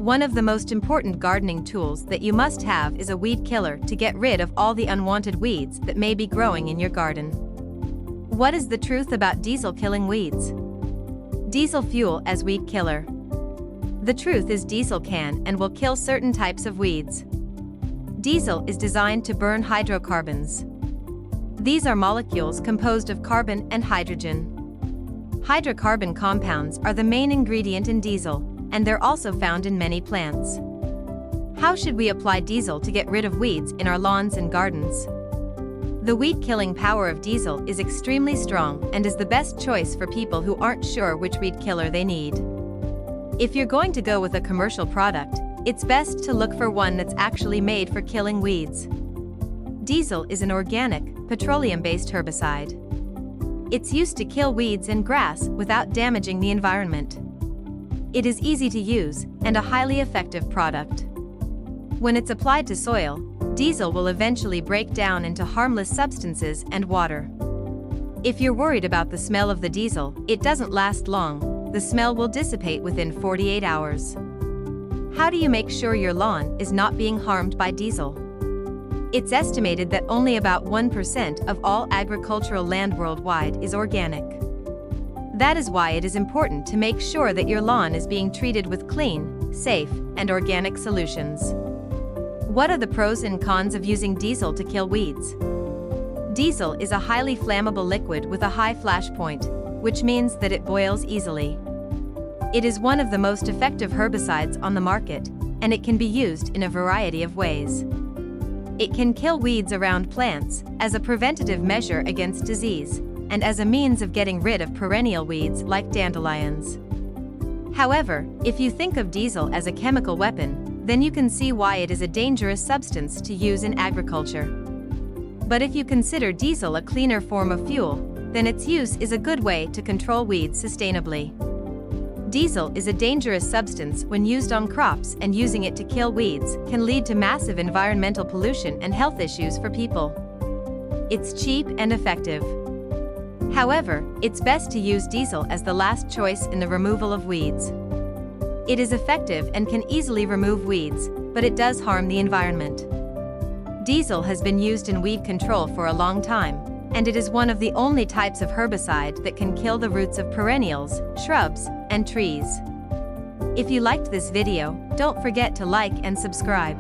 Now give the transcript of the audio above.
One of the most important gardening tools that you must have is a weed killer to get rid of all the unwanted weeds that may be growing in your garden. What is the truth about diesel killing weeds? Diesel fuel as weed killer. The truth is diesel can and will kill certain types of weeds. Diesel is designed to burn hydrocarbons. These are molecules composed of carbon and hydrogen. Hydrocarbon compounds are the main ingredient in diesel, and they're also found in many plants. How should we apply diesel to get rid of weeds in our lawns and gardens? The weed-killing power of diesel is extremely strong and is the best choice for people who aren't sure which weed killer they need. If you're going to go with a commercial product, it's best to look for one that's actually made for killing weeds. Diesel is an organic, petroleum-based herbicide. It's used to kill weeds and grass without damaging the environment. It is easy to use and a highly effective product. When it's applied to soil, diesel will eventually break down into harmless substances and water. If you're worried about the smell of the diesel, it doesn't last long. The smell will dissipate within 48 hours. How do you make sure your lawn is not being harmed by diesel? It's estimated that only about 1% of all agricultural land worldwide is organic. That is why it is important to make sure that your lawn is being treated with clean, safe, and organic solutions. What are the pros and cons of using diesel to kill weeds? Diesel is a highly flammable liquid with a high flash point, which means that it boils easily. It is one of the most effective herbicides on the market, and it can be used in a variety of ways. It can kill weeds around plants as a preventative measure against disease, and as a means of getting rid of perennial weeds like dandelions. However, if you think of diesel as a chemical weapon, then you can see why it is a dangerous substance to use in agriculture. But if you consider diesel a cleaner form of fuel, then its use is a good way to control weeds sustainably. Diesel is a dangerous substance when used on crops, and using it to kill weeds can lead to massive environmental pollution and health issues for people. It's cheap and effective. However, it's best to use diesel as the last choice in the removal of weeds. It is effective and can easily remove weeds, but it does harm the environment. Diesel has been used in weed control for a long time, and it is one of the only types of herbicide that can kill the roots of perennials, shrubs, and trees. If you liked this video, don't forget to like and subscribe.